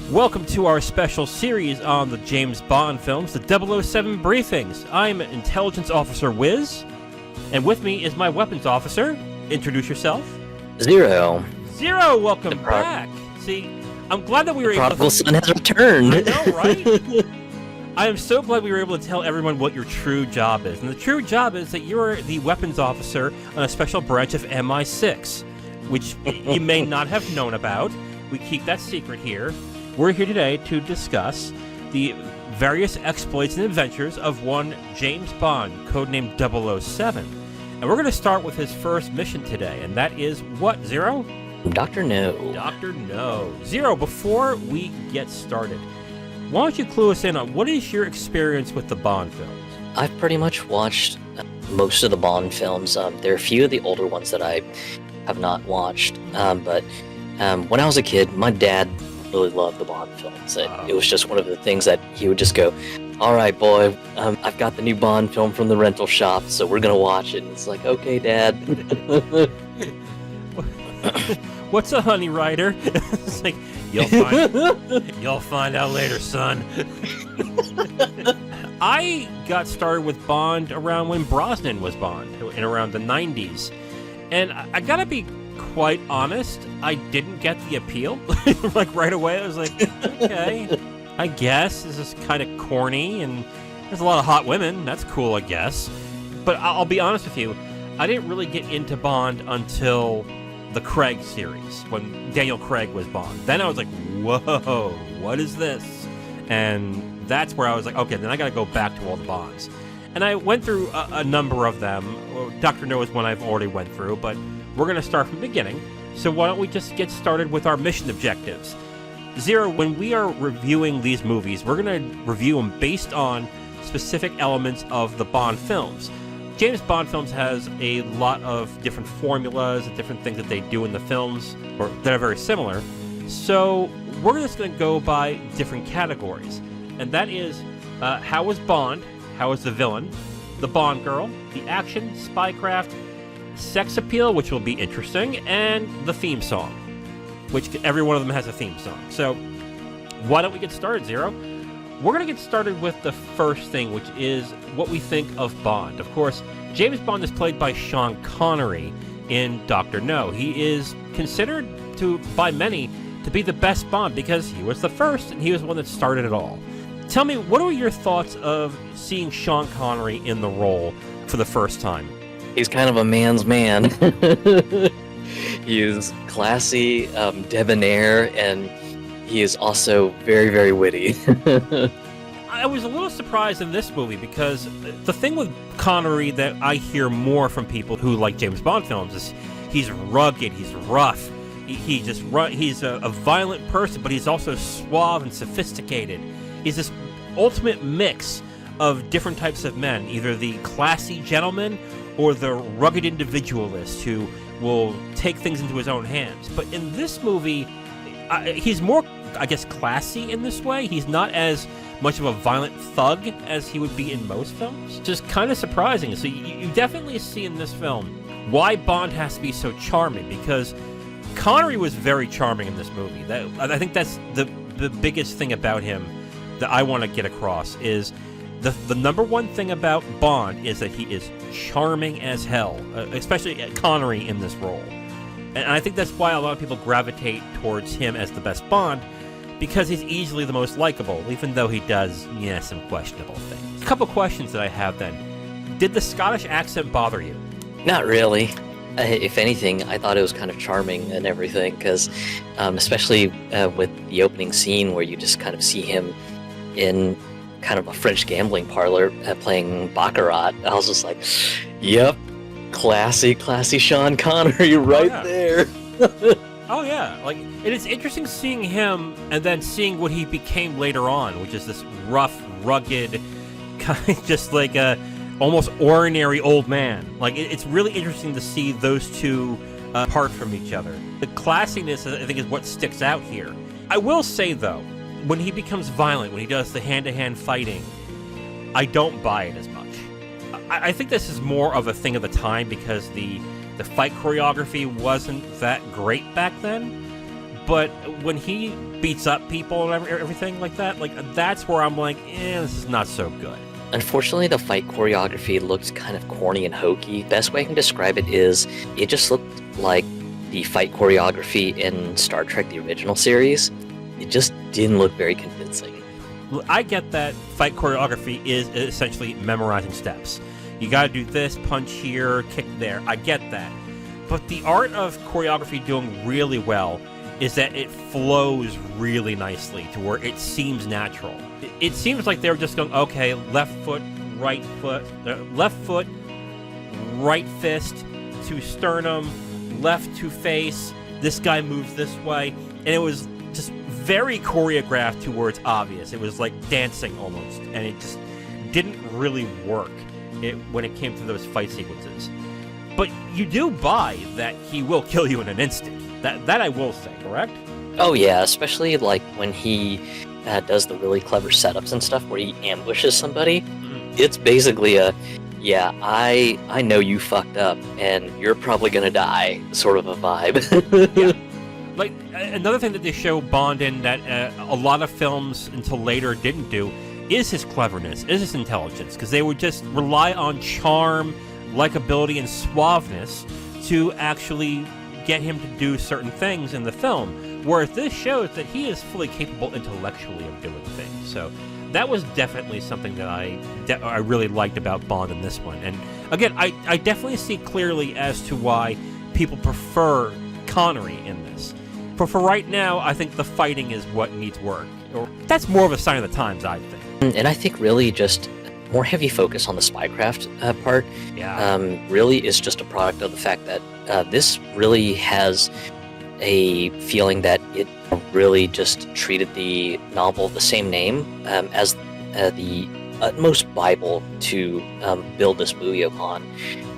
Welcome to our special series on the James Bond films, the 007 Briefings. I'm Intelligence Officer Wiz, and with me is my Weapons Officer. Introduce yourself. Zero, welcome back. See, I'm glad that we were able to... Prodigal Son has returned. I know, right? I am so glad we were able to tell everyone what your true job is. And the true job is that you're the Weapons Officer on a special branch of MI6, which you may not have known about. We keep that secret here. We're here today to discuss the various exploits and adventures of one James Bond, codenamed 007. And we're going to start with his first mission today, and that is what, Zero? Dr. No. Dr. No. Zero, before we get started, why don't you clue us in on what is your experience with the Bond films? I've pretty much watched most of the Bond films. There are a few of the older ones that I have not watched, but when I was a kid, my dad really loved the Bond films. It was just one of the things that he would just go, all right, boy, I've got the new Bond film from the rental shop, so we're going to watch it. And it's like, okay, Dad. What's a honey rider? It's like, you'll find out later, son. I got started with Bond around when Brosnan was Bond, in around the 90s. And I gotta be quite honest, I didn't get the appeal. Like right away, I was like, okay, I guess this is kind of corny, and there's a lot of hot women. That's cool, I guess. But I'll be honest with you, I didn't really get into Bond until the Craig series, when Daniel Craig was Bond. Then I was like, whoa, what is this? And that's where I was like, okay, then I gotta go back to all the Bonds. And I went through a number of them. Dr. No is one I've already went through, but we're going to start from the beginning. So why don't we just get started with our mission objectives? Zero, when we are reviewing these movies, we're going to review them based on specific elements of the Bond films. James Bond films has a lot of different formulas and different things that they do in the films or that are very similar. So we're just going to go by different categories. And that is, how was Bond? How is the villain? The Bond girl? The action? Spycraft? Sex appeal, which will be interesting, and the theme song, which every one of them has a theme song. So why don't we get started, Zero? We're going to get started with the first thing, which is what we think of Bond. Of course, James Bond is played by Sean Connery in Dr. No. He is considered by many to be the best Bond because he was the first and he was the one that started it all. Tell me, what are your thoughts of seeing Sean Connery in the role for the first time? He's kind of a man's man. He is classy, debonair, and he is also very, very witty. I was a little surprised in this movie because the thing with Connery that I hear more from people who like James Bond films is he's rugged, he's rough, he's a violent person, but he's also suave and sophisticated. He's this ultimate mix of different types of men, either the classy gentleman or the rugged individualist who will take things into his own hands. But in this movie, he's more, I guess, classy in this way. He's not as much of a violent thug as he would be in most films. Just kind of surprising. So you definitely see in this film why Bond has to be so charming, because Connery was very charming in this movie. I think that's the biggest thing about him that I want to get across is the number one thing about Bond is that he is charming as hell, especially Connery in this role. And I think that's why a lot of people gravitate towards him as the best Bond, because he's easily the most likable, even though he does, some questionable things. A couple questions that I have then. Did the Scottish accent bother you? Not really. If anything, I thought it was kind of charming and everything, because especially with the opening scene where you just kind of see him in kind of a French gambling parlor playing Baccarat, I was just like, yep, classy Sean Connery right there. Oh yeah, and it's interesting seeing him and then seeing what he became later on, which is this rough, rugged, kind of just like almost ordinary old man. Like, it's really interesting to see those two apart from each other. The classiness, I think, is what sticks out here. I will say, though, when he becomes violent, when he does the hand-to-hand fighting, I don't buy it as much. I think this is more of a thing of the time because the fight choreography wasn't that great back then. But when he beats up people and everything like that, like, that's where I'm like, this is not so good. Unfortunately, the fight choreography looked kind of corny and hokey. Best way I can describe it is it just looked like the fight choreography in Star Trek, the original series. It just didn't look very convincing. I get that fight choreography is essentially memorizing steps. You gotta do this, punch here, kick there. I get that. But the art of choreography doing really well is that it flows really nicely to where it seems natural. It seems like they were just going, okay, left foot, right fist to sternum, left to face, this guy moves this way, and it was just very choreographed to where it's obvious. It was like dancing almost, and it just didn't really work when it came to those fight sequences. But you do buy that he will kill you in an instant. That I will say, correct? Oh yeah, especially like when he does the really clever setups and stuff where he ambushes somebody. It's basically I know you fucked up and you're probably gonna die sort of a vibe. Yeah. Like, another thing that they show Bond in that a lot of films until later didn't do is his cleverness, is his intelligence, because they would just rely on charm, likability, and suaveness to actually get him to do certain things in the film, whereas this shows that he is fully capable intellectually of doing things. So that was definitely something that I really liked about Bond in this one. And again, I definitely see clearly as to why people prefer Connery in this. For right now, I think the fighting is what needs work. Or that's more of a sign of the times, I think. And I think really just more heavy focus on the Spycraft part. Yeah. Really is just a product of the fact that this really has a feeling that it really just treated the novel of the same name as the utmost Bible to build this movie upon.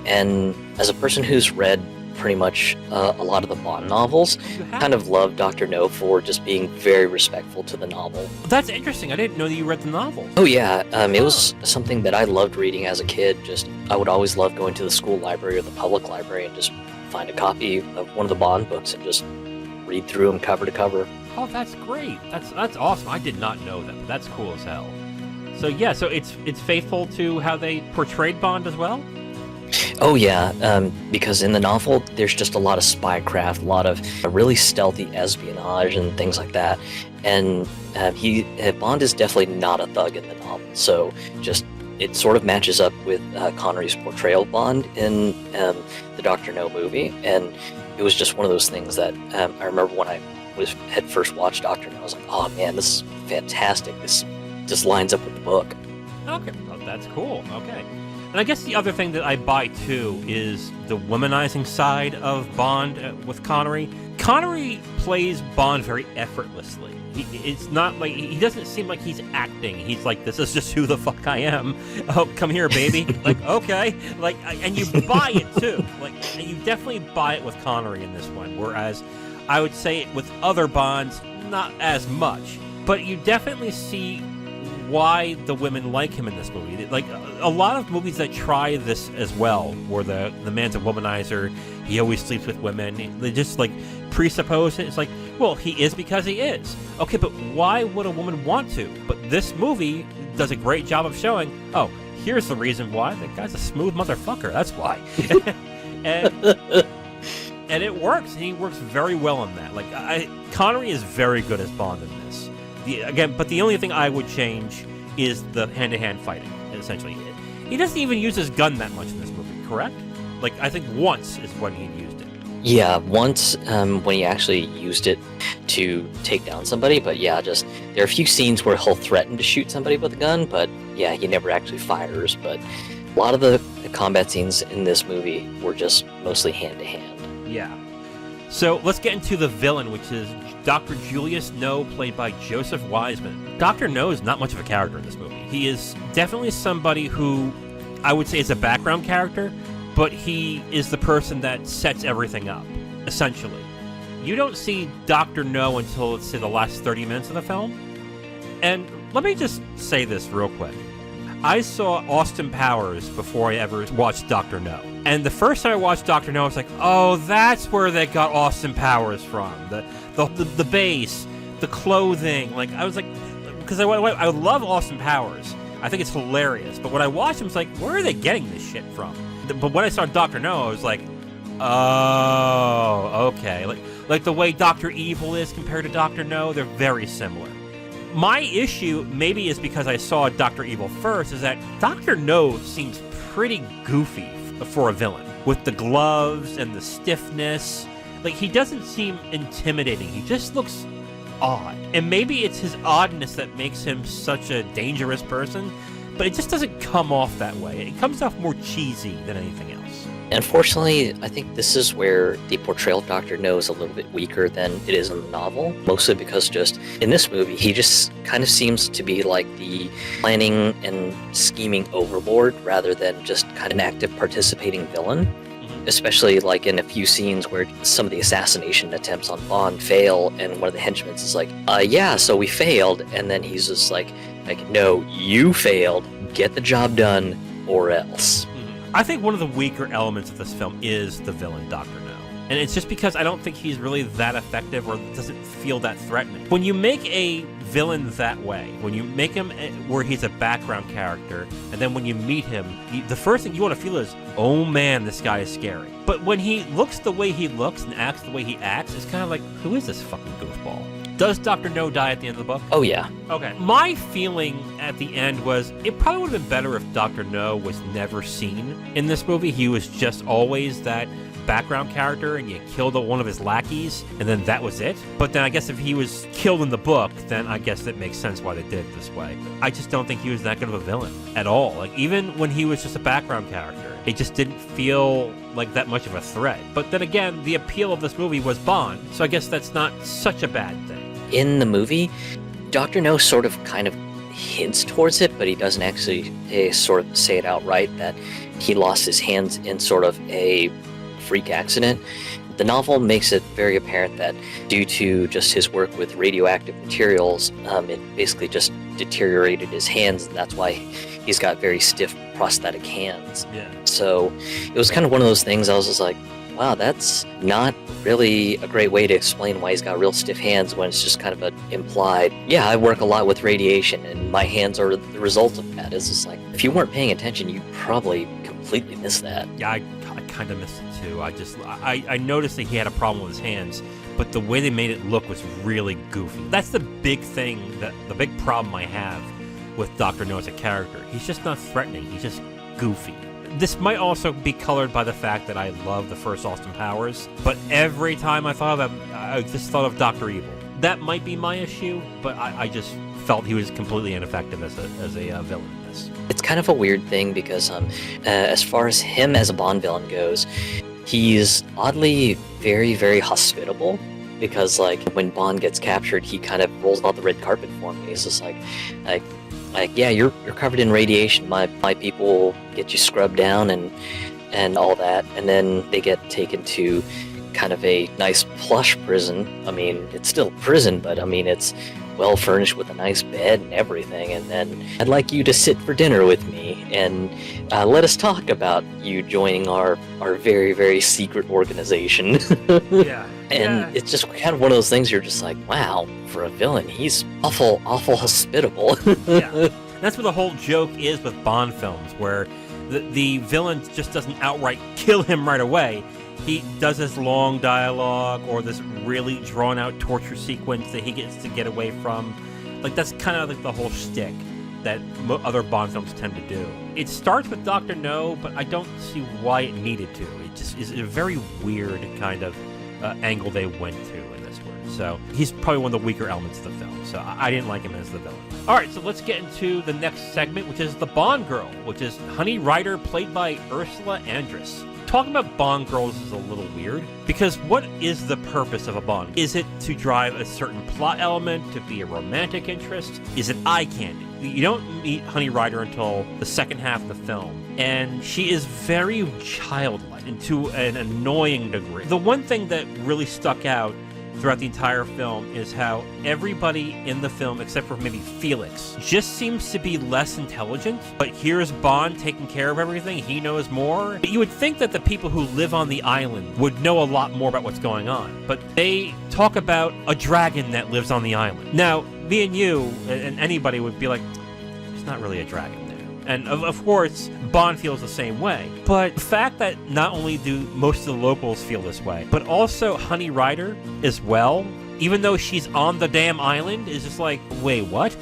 And as a person who's read pretty much a lot of the Bond novels, kind of love Dr. No for just being very respectful to the novel. That's interesting. I didn't know that you read the novel. Oh yeah, it was something that I loved reading as a kid. I would always love going to the school library or the public library and just find a copy of one of the Bond books and just read through them cover to cover. Oh, that's great. That's awesome. I did not know that, but that's cool as hell. So yeah, so it's faithful to how they portrayed Bond as well? Oh yeah, because in the novel there's just a lot of spycraft, a lot of really stealthy espionage and things like that. And Bond is definitely not a thug in the novel, so just it sort of matches up with Connery's portrayal of Bond in the Dr. No movie. And it was just one of those things that I remember when I had first watched Dr. No, I was like, oh man, this is fantastic. This just lines up with the book. Okay, well, that's cool. Okay. And I guess the other thing that I buy, too, is the womanizing side of Bond with Connery. Connery plays Bond very effortlessly. It's not like, he doesn't seem like he's acting. He's like, this is just who the fuck I am. Oh, come here, baby. Like, okay. Like, and you buy it, too. Like, and you definitely buy it with Connery in this one, whereas I would say with other Bonds, not as much. But you definitely see why the women like him in this movie. Like, a lot of movies that try this as well, where the man's a womanizer, he always sleeps with women, they just like presuppose it. It's like, well, he is because he is. Okay, but why would a woman want to? But this movie does a great job of showing, oh, here's the reason why. That guy's a smooth motherfucker, that's why. and it works. He works very well in that. Like, Connery is very good as Bond in this. But the only thing I would change is the hand-to-hand fighting, essentially. He doesn't even use his gun that much in this movie, correct? Like, I think once is when he used it. Yeah, once when he actually used it to take down somebody, but yeah, just there are a few scenes where he'll threaten to shoot somebody with a gun, but yeah, he never actually fires. But a lot of the combat scenes in this movie were just mostly hand-to-hand. Yeah. So let's get into the villain, which is Dr. Julius No, played by Joseph Wiseman. Dr. No is not much of a character in this movie. He is definitely somebody who I would say, is a background character, but he is the person that sets everything up, essentially. You don't see Dr. No until, let's say, the last 30 minutes of the film. And let me just say this real quick. I saw Austin Powers before I ever watched Dr. No. And the first time I watched Dr. No, I was like, oh, that's where they got Austin Powers from. The base, the clothing. Like, I was like, because I love Austin Powers. I think it's hilarious. But when I watched him, it's like, where are they getting this shit from? But when I saw Dr. No, I was like, oh, okay. Like the way Dr. Evil is compared to Dr. No, they're very similar. My issue, maybe is because I saw Dr. Evil first, is that Dr. No seems pretty goofy for a villain. With the gloves and the stiffness. Like, he doesn't seem intimidating. He just looks odd. And maybe it's his oddness that makes him such a dangerous person, but it just doesn't come off that way. It comes off more cheesy than anything else. Unfortunately, I think this is where the portrayal of Dr. No is a little bit weaker than it is in the novel, mostly because just in this movie, he just kind of seems to be like the planning and scheming overlord rather than just kind of an active participating villain. Especially like in a few scenes where some of the assassination attempts on Bond fail, and one of the henchmen is like, yeah, so we failed, and then he's just like, no, you failed, get the job done, or else. I think one of the weaker elements of this film is the villain, Dr. No. And it's just because I don't think he's really that effective or doesn't feel that threatening. When you make a villain that way, when you make him where he's a background character, and then when you meet him, the first thing you want to feel is, oh man, this guy is scary. But when he looks the way he looks and acts the way he acts, it's kind of like, who is this fucking goofball? Does Dr. No die at the end of the book? Oh, yeah. Okay. My feeling at the end was it probably would have been better if Dr. No was never seen in this movie. He was just always that background character, and you killed one of his lackeys, and then that was it. But then I guess if he was killed in the book, then I guess that makes sense why they did it this way. I just don't think he was that good of a villain at all. Like, even when he was just a background character, it just didn't feel like that much of a threat. But then again, the appeal of this movie was Bond, so I guess that's not such a bad thing. In the movie, Dr. No sort of kind of hints towards it, but he doesn't actually sort of say it outright that he lost his hands in sort of a freak accident. The novel makes it very apparent that due to just his work with radioactive materials, it basically just deteriorated his hands, and that's why he's got very stiff prosthetic hands. Yeah. So it was kind of one of those things I was just like, wow, that's not really a great way to explain why he's got real stiff hands when it's just kind of an implied, yeah, I work a lot with radiation and my hands are the result of that. It's just like, if you weren't paying attention, you'd probably completely miss that. Yeah, I kind of missed it too. I noticed that he had a problem with his hands, but the way they made it look was really goofy. That's the big thing, the big problem I have with Dr. No as a character. He's just not threatening, he's just goofy. This might also be colored by the fact that I love the first Austin Powers, but every time I thought of him, I just thought of Dr. Evil. That might be my issue, but I just felt he was completely ineffective as a villain in this. It's kind of a weird thing because as far as him as a Bond villain goes, he's oddly very, very hospitable. Because like when Bond gets captured, he kind of rolls out the red carpet for him. He's just like, yeah, you're covered in radiation. My people will get you scrubbed down and all that, and then they get taken to kind of a nice plush prison. I mean, it's still prison, but I mean it's well furnished with a nice bed and everything. And then I'd like you to sit for dinner with me and let us talk about you joining our very, very secret organization. Yeah. And it's just kind of one of those things you're just like, wow, for a villain, he's awful hospitable. Yeah. That's what the whole joke is with Bond films, where the villain just doesn't outright kill him right away. He does this long dialogue or this really drawn-out torture sequence that he gets to get away from. Like, that's kind of like the whole shtick that other Bond films tend to do. It starts with Dr. No, but I don't see why it needed to. It just is a very weird kind of angle they went to in this one. So he's probably one of the weaker elements of the film. So I didn't like him as the villain. All right, so let's get into the next segment, which is the Bond girl, which is Honey Rider, played by Ursula Andress. talking about Bond girls is a little weird, because what is the purpose of a Bond? Is it to drive a certain plot element, to be a romantic interest? Is it eye candy? You don't meet Honey Rider until the second half of the film, and she is very childlike and to an annoying degree. The one thing that really stuck out throughout the entire film is how everybody in the film, except for maybe Felix, just seems to be less intelligent. But here's Bond taking care of everything. He knows more. But you would think that the people who live on the island would know a lot more about what's going on. But they talk about a dragon that lives on the island. Now, me and you and anybody would be like, there's not really a dragon there. And of course, Bond feels the same way. But the fact that not only do most of the locals feel this way, but also Honey Rider as well, even though she's on the damn island, is just like, wait, what?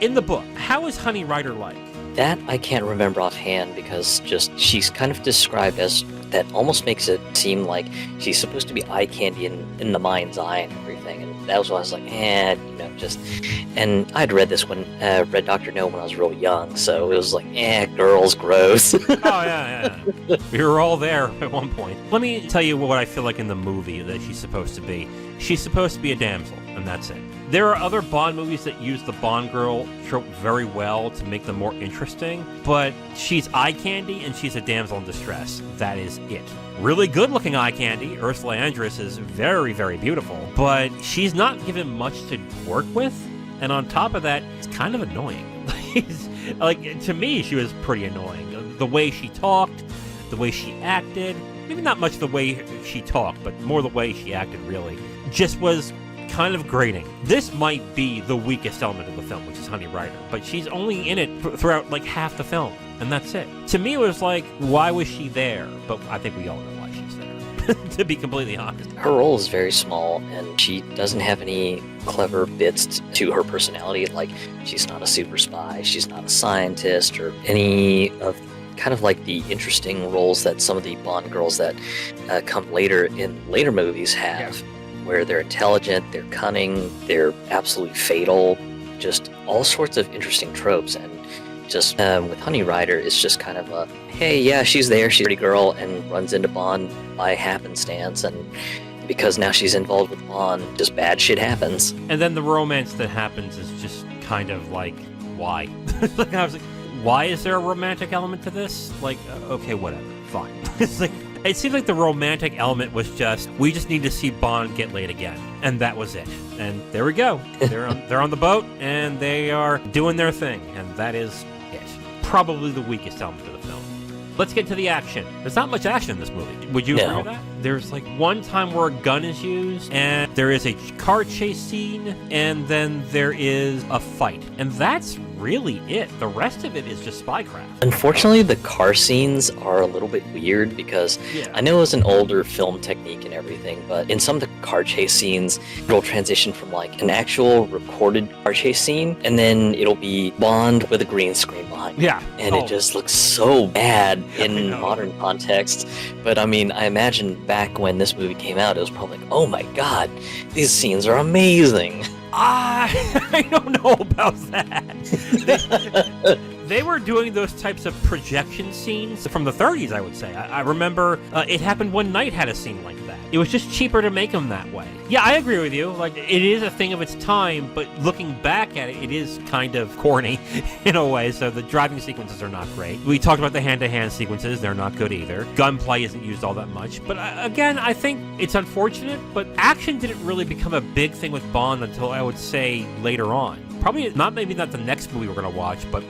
In the book, how is Honey Rider like? That I can't remember offhand, because just she's kind of described as, that almost makes it seem like she's supposed to be eye candy in the mind's eye and everything. And that was why I was like, just. And I'd read this when read Dr. No when I was real young, so it was like, girls, gross. Oh yeah. We were all there at one point. Let me tell you what I feel like in the movie that she's supposed to be. She's supposed to be a damsel, and that's it. There are other Bond movies that use the Bond girl trope very well to make them more interesting, but she's eye candy and she's a damsel in distress. That is it. Really good looking eye candy. Ursula Andress is very, very beautiful, but she's not given much to work with, and on top of that, it's kind of annoying. Like, to me, she was pretty annoying. The way she talked, the way she acted, maybe not much the way she talked, but more the way she acted, really, just was kind of grating. This might be the weakest element of the film, which is Honey Rider, but she's only in it throughout like half the film, and that's it. To me, it was like, why was she there? But I think we all know why she's there, to be completely honest. Her role is very small, and she doesn't have any clever bits to her personality. Like, she's not a super spy, she's not a scientist, or any of kind of like the interesting roles that some of the Bond girls that come later in later movies have. Yeah. Where they're intelligent, they're cunning, they're absolutely fatal, just all sorts of interesting tropes. And just with Honey Rider, it's just kind of a, hey, yeah, she's there, she's a pretty girl, and runs into Bond by happenstance, and because now she's involved with Bond, just bad shit happens. And then the romance that happens is just kind of like, why? Like, I was like, why is there a romantic element to this? Like, okay, whatever, fine. It's like, it seems like the romantic element was just, we just need to see Bond get laid again. And that was it. And there we go. They're on the boat, and they are doing their thing. And that is it. Probably the weakest element of the film. Let's get to the action. There's not much action in this movie. Would you agree with that? There's like one time where a gun is used, and there is a car chase scene, and then there is a fight. And that's really it. The rest of it is just Spycraft. Unfortunately, the car scenes are a little bit weird, because I know it's an older film technique and everything, but in some of the car chase scenes, it'll transition from like an actual recorded car chase scene, and then it'll be Bond with a green screen behind. Yeah. And it just looks so bad in modern context. But I mean, I imagine back when this movie came out, it was probably like, oh my god, these scenes are amazing. I don't know about that. They were doing those types of projection scenes from the 30s, I would say. I remember It Happened One Night had a scene like that. It was just cheaper to make them that way. Yeah, I agree with you. Like, it is a thing of its time, but looking back at it, it is kind of corny in a way, so the driving sequences are not great. We talked about the hand-to-hand sequences. They're not good either. Gunplay isn't used all that much. But again, I think it's unfortunate, but action didn't really become a big thing with Bond until, I would say, later on. Probably maybe not the next movie we're going to watch, but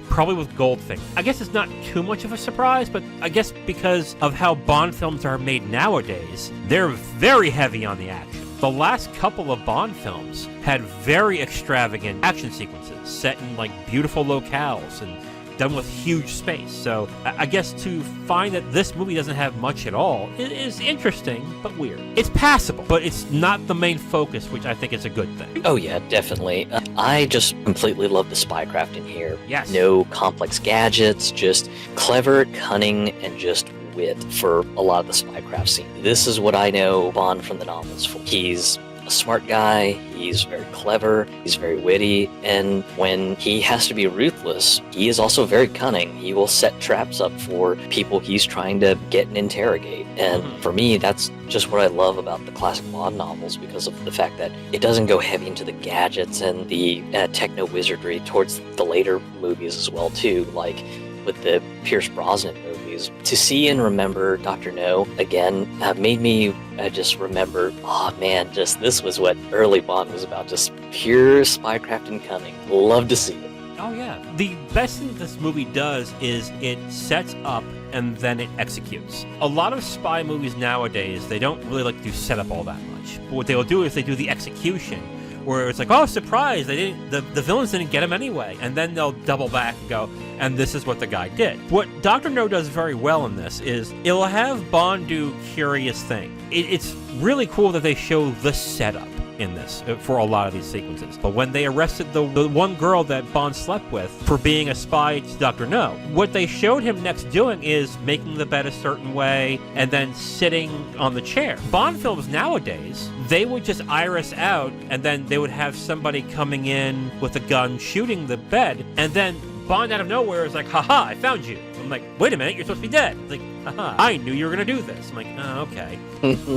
probably with Goldfinger. I guess it's not too much of a surprise, but I guess because of how Bond films are made nowadays, they're very heavy on the action. The last couple of Bond films had very extravagant action sequences set in like beautiful locales and done with huge space. So I guess to find that this movie doesn't have much at all is interesting, but weird. It's passable, but it's not the main focus, which I think is a good thing. Oh yeah, definitely. I just completely love the Spycraft in here. Yes. No complex gadgets, just clever, cunning, and just wit for a lot of the Spycraft scene. This is what I know Bond from the novels for. He's a a smart guy, he's very clever, he's very witty, and when he has to be ruthless, he is also very cunning. He will set traps up for people he's trying to get and interrogate. And for me, that's just what I love about the classic Bond novels, because of the fact that it doesn't go heavy into the gadgets and the techno-wizardry towards the later movies as well, too, like with the Pierce Brosnan movies. To see and remember Dr. No again made me just remember, oh man, just this was what early Bond was about, just pure spycraft and cunning. Love to see it. Oh yeah. The best thing this movie does is it sets up and then it executes. A lot of spy movies nowadays, they don't really like to set up all that much. But what they will do is they do the execution, where it's like, oh, surprise, the villains didn't get him anyway. And then they'll double back and go, and this is what the guy did. What Dr. No does very well in this is it'll have Bond do curious things. It's really cool that they show the setup in this for a lot of these sequences. But when they arrested the one girl that Bond slept with for being a spy to Dr. No, what they showed him next doing is making the bed a certain way and then sitting on the chair. Bond films nowadays, they would just iris out and then they would have somebody coming in with a gun shooting the bed, and then Bond out of nowhere is like, haha, I found you. I'm like, wait a minute, you're supposed to be dead. It's like, haha, I knew you were going to do this. I'm like, oh, okay.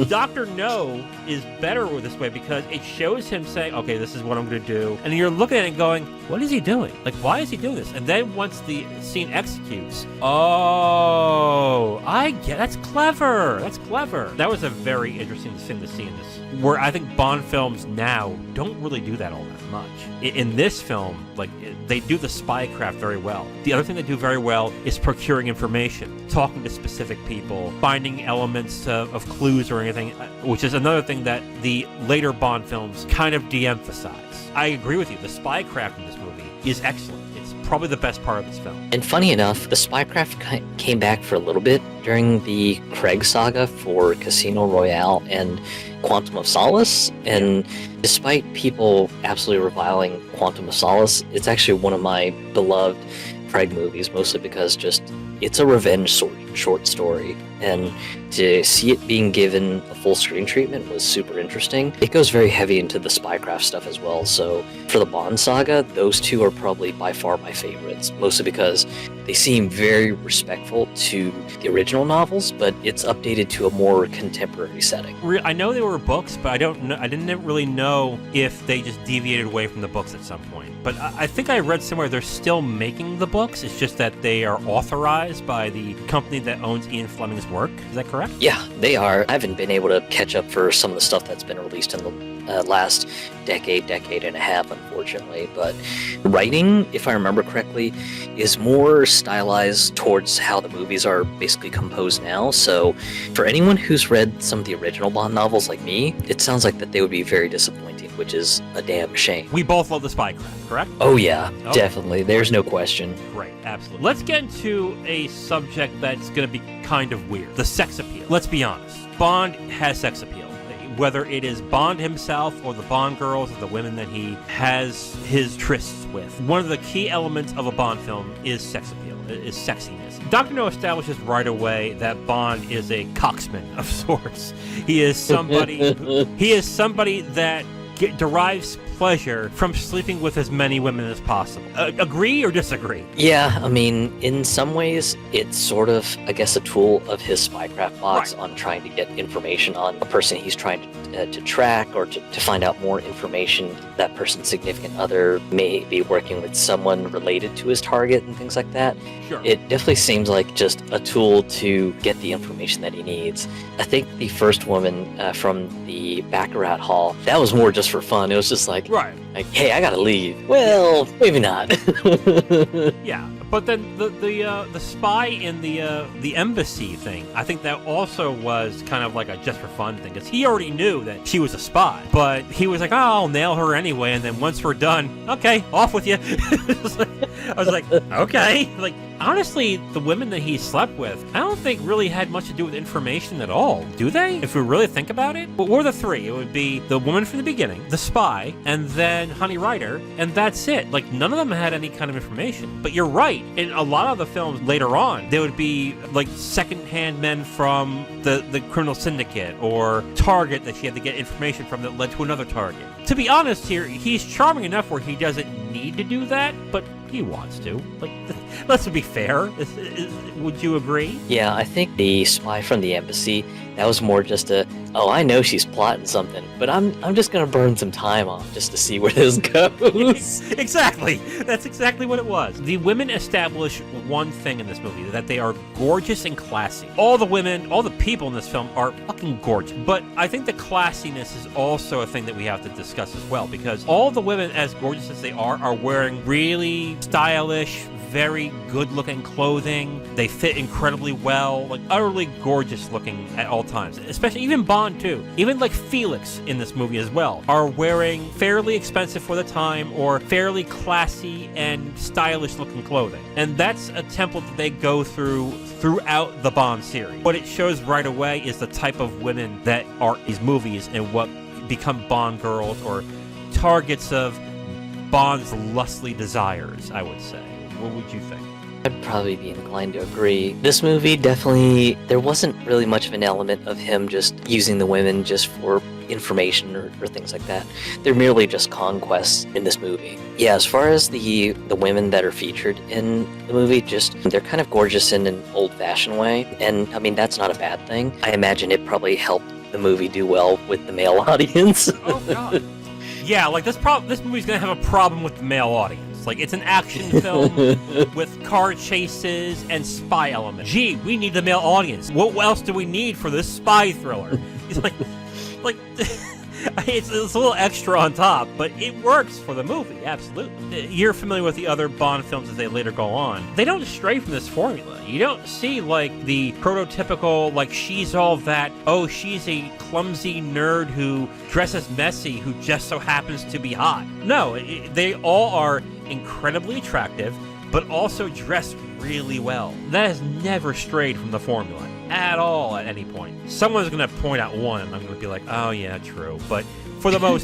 Dr. No is better with this way because it shows him saying, okay, this is what I'm going to do. And you're looking at it and going, what is he doing? Like, why is he doing this? And then once the scene executes, oh, I get, that's clever. That's clever. That was a very interesting thing to see in this, where I think Bond films now don't really do that all that much. In this film, like, they do the spycraft very well. The other thing they do very well is procuring information, talking to specific people, finding elements of clues or anything, which is another thing that the later Bond films kind of de-emphasize. I agree with you. The spycraft in this movie is excellent. It's probably the best part of this film. And funny enough, the spycraft came back for a little bit during the Craig saga for Casino Royale and Quantum of Solace, and despite people absolutely reviling Quantum of Solace, it's actually one of my beloved Craig movies, mostly because just it's a revenge short story, and to see it being given a full screen treatment was super interesting. It goes very heavy into the spycraft stuff as well, so for the Bond saga, those two are probably by far my favorites, mostly because they seem very respectful to the original novels, but it's updated to a more contemporary setting. I know they were books, but I didn't really know if they just deviated away from the books at some point. But I think I read somewhere they're still making the books. It's just that they are authorized by the company that owns Ian Fleming's work. Is that correct? Yeah, they are. I haven't been able to catch up for some of the stuff that's been released in the last decade and a half, unfortunately. But writing, if I remember correctly, is more stylized towards how the movies are basically composed now. So for anyone who's read some of the original Bond novels like me, it sounds like that they would be very disappointing, which is a damn shame. We both love the spycraft, correct? Oh yeah, definitely. There's no question. Great, absolutely. Let's get into a subject that's going to be kind of weird. The sex appeal. Let's be honest. Bond has sex appeal. Whether it is Bond himself or the Bond girls or the women that he has his trysts with. One of the key elements of a Bond film is sex appeal, is sexiness. Dr. No establishes right away that Bond is a coxman of sorts. He is somebody that derives pleasure from sleeping with as many women as possible. Agree or disagree? Yeah, I mean, in some ways, it's sort of, I guess, a tool of his spycraft box on trying to get information on a person he's trying to track, or to find out more information. That person's significant other may be working with someone related to his target and things like that. Sure. It definitely seems like just a tool to get the information that he needs. I think the first woman from the Baccarat Hall, that was more just for fun. It was just like, hey, I gotta leave. Well, maybe not. Yeah, but then the spy in the embassy thing, I think that also was kind of like a just for fun thing, because he already knew that she was a spy, but he was like, oh, I'll nail her anyway, and then once we're done, okay, off with you. I was like, okay, like, honestly, the women that he slept with, I don't think really had much to do with information at all, do they? If we really think about it? What were the three? It would be the woman from the beginning, the spy, and then Honey Rider, and that's it. Like, none of them had any kind of information. But you're right, in a lot of the films later on, there would be, like, second-hand men from the criminal syndicate, or Target that she had to get information from that led to another Target. To be honest here, he's charming enough where he doesn't need to do that, but he wants to. Like, let's be fair. Would you agree? Yeah, I think the spy from the embassy, that was more just oh, I know she's plotting something, but I'm just gonna burn some time off just to see where this goes. Exactly. That's exactly what it was. The women establish one thing in this movie, that they are gorgeous and classy. All the women, all the people in this film are fucking gorgeous. But I think the classiness is also a thing that we have to discuss as well, because all the women, as gorgeous as they are wearing really stylish, very good-looking clothing. They fit incredibly well, like utterly gorgeous looking at all times. Especially even Bond too. Even like Felix in this movie as well are wearing fairly expensive for the time or fairly classy and stylish looking clothing. And that's a template that they go throughout the Bond series. What it shows right away is the type of women that are these movies and what become Bond girls or targets of Bond's lustly desires, I would say. What would you think? I'd probably be inclined to agree. This movie definitely, there wasn't really much of an element of him just using the women just for information or things like that. They're merely just conquests in this movie. Yeah, as far as the women that are featured in the movie, just they're kind of gorgeous in an old-fashioned way, and I mean that's not a bad thing. I imagine it probably helped the movie do well with the male audience. Oh god. Yeah, like this movie's gonna have a problem with the male audience. Like, it's an action film with car chases and spy elements. Gee, we need the male audience. What else do we need for this spy thriller? It's like, it's a little extra on top, but it works for the movie, absolutely. You're familiar with the other Bond films as they later go on. They don't stray from this formula. You don't see, like, the prototypical, like, she's all that, oh, she's a clumsy nerd who dresses messy, who just so happens to be hot. No, they all are incredibly attractive, but also dressed really well. That has never strayed from the formula at all at any point. Someone's going to point out one, and I'm going to be like, oh yeah, true. But for the most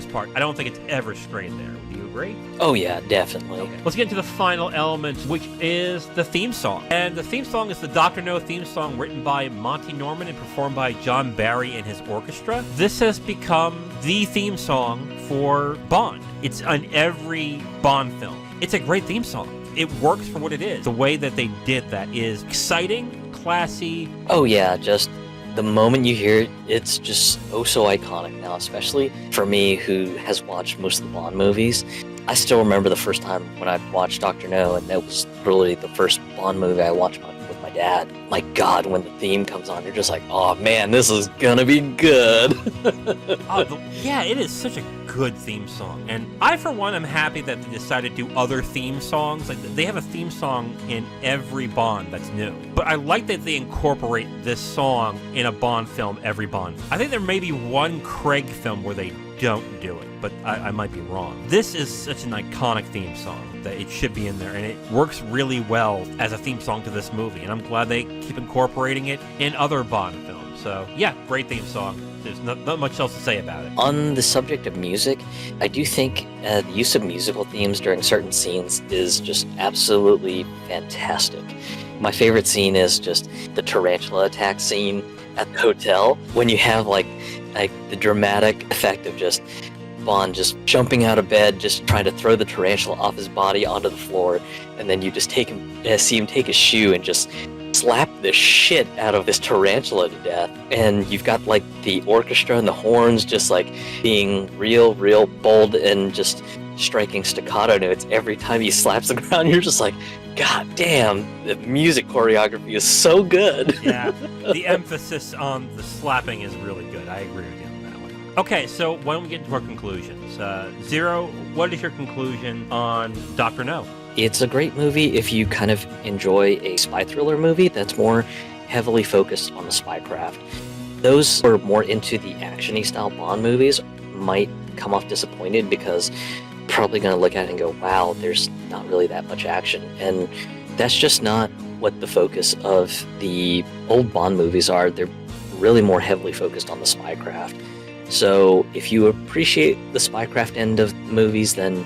part, I don't think it's ever strayed there. Do you agree? Oh yeah, definitely. Okay. Let's get into the final element, which is the theme song. And the theme song is the Dr. No theme song written by Monty Norman and performed by John Barry and his orchestra. This has become the theme song for Bond. It's on every Bond film. It's a great theme song. It works for what it is. The way that they did that is exciting, classy. Oh yeah, just the moment you hear it, it's just oh so iconic now, especially for me who has watched most of the Bond movies. I still remember the first time when I watched Dr. No, and that was literally the first Bond movie I watched with my dad. My God, when the theme comes on, you're just like, oh man, this is gonna be good. Yeah, it is such a good theme song. And I, for one, am happy that they decided to do other theme songs. Like, they have a theme song in every Bond that's new. But I like that they incorporate this song in a Bond film, every Bond. I think there may be one Craig film where they don't do it, but I might be wrong. This is such an iconic theme song that it should be in there, and it works really well as a theme song to this movie, and I'm glad they keep incorporating it in other Bond films. So, yeah, great theme song. There's not much else to say about it. On the subject of music, I do think the use of musical themes during certain scenes is just absolutely fantastic. My favorite scene is just the tarantula attack scene at the hotel, when you have like the dramatic effect of just Bond just jumping out of bed, just trying to throw the tarantula off his body onto the floor, and then you just see him take his shoe and just slap the shit out of this tarantula to death. And you've got like the orchestra and the horns just like being real bold and just striking staccato notes every time he slaps the ground. You're just like, God damn, the music choreography is so good. Yeah, the emphasis on the slapping is really good. I agree with you on that one. Okay, so why don't we get into our conclusions? Zero, what is your conclusion on Dr. No? It's a great movie if you kind of enjoy a spy thriller movie that's more heavily focused on the spycraft. Those who are more into the action-y style Bond movies might come off disappointed because probably going to look at it and go, wow, there's not really that much action. And that's just not what the focus of the old Bond movies are. They're really more heavily focused on the spycraft. So if you appreciate the spycraft end of movies, then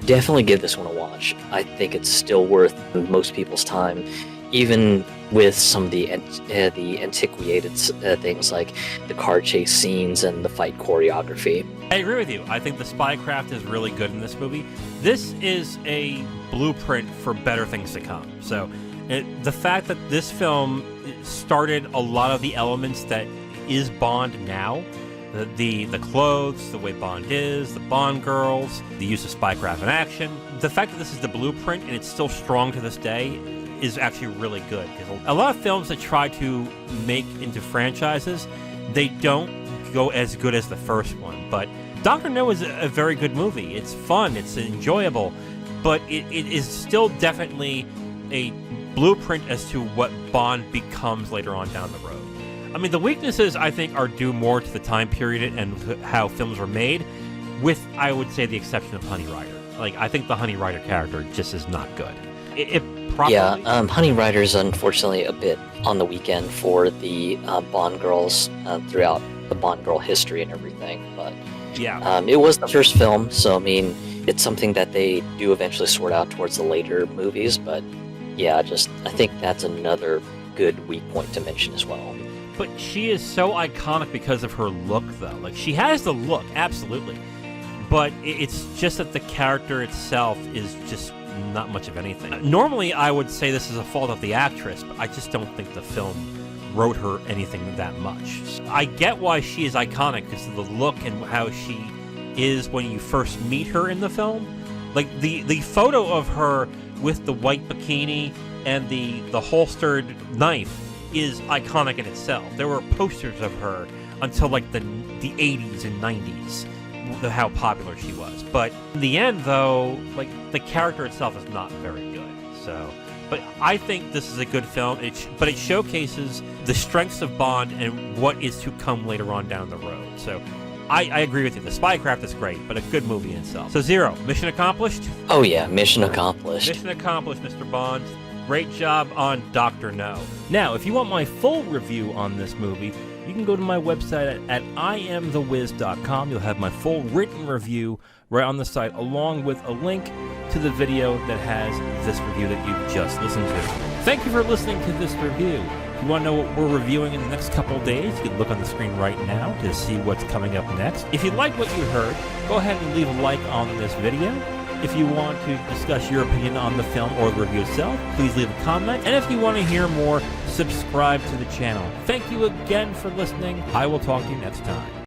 definitely give this one a watch. I think it's still worth most people's time, even with some of the antiquated things like the car chase scenes and the fight choreography. I agree with you. I think the spycraft is really good in this movie. This is a blueprint for better things to come. So the fact that this film started a lot of the elements that is Bond now, the clothes, the way Bond is, the Bond girls, the use of spycraft in action, the fact that this is the blueprint and it's still strong to this day is actually really good. Because a lot of films that try to make into franchises, they don't go as good as the first one. But Dr. No is a very good movie. It's fun, it's enjoyable, but it is still definitely a blueprint as to what Bond becomes later on down the road. I mean, the weaknesses, I think, are due more to the time period and how films were made, with, I would say, the exception of Honey Rider. Like, I think the Honey Rider character just is not good. It probably... Yeah, Honey Rider's unfortunately a bit on the weekend for the Bond girls throughout the Bond girl history and everything, but yeah, it was the first film, so I mean, it's something that they do eventually sort out towards the later movies, but yeah, I think that's another good weak point to mention as well. But she is so iconic because of her look, though. Like, she has the look, absolutely. But it's just that the character itself is just not much of anything. Normally, I would say this is a fault of the actress, but I just don't think the film wrote her anything that much. I get why she is iconic because of the look and how she is when you first meet her in the film. Like, the photo of her with the white bikini and the holstered knife is iconic in itself. There were posters of her until like the 80s and 90s, how popular she was. But in the end, though, like, the character itself is not very good. So, but I think this is a good film. But it showcases the strengths of Bond and what is to come later on down the road. So I agree with you. The Spycraft is great, but a good movie in itself. So Zero, mission accomplished? Oh yeah, mission accomplished. Mission accomplished, Mr. Bond. Great job on Dr. No. Now, if you want my full review on this movie, you can go to my website at IamTheWiz.com. You'll have my full written review right on the site, along with a link to the video that has this review that you just listened to. Thank you for listening to this review. If you want to know what we're reviewing in the next couple of days, you can look on the screen right now to see what's coming up next. If you like what you heard, go ahead and leave a like on this video. If you want to discuss your opinion on the film or the review itself, please leave a comment. And if you want to hear more, subscribe to the channel. Thank you again for listening. I will talk to you next time.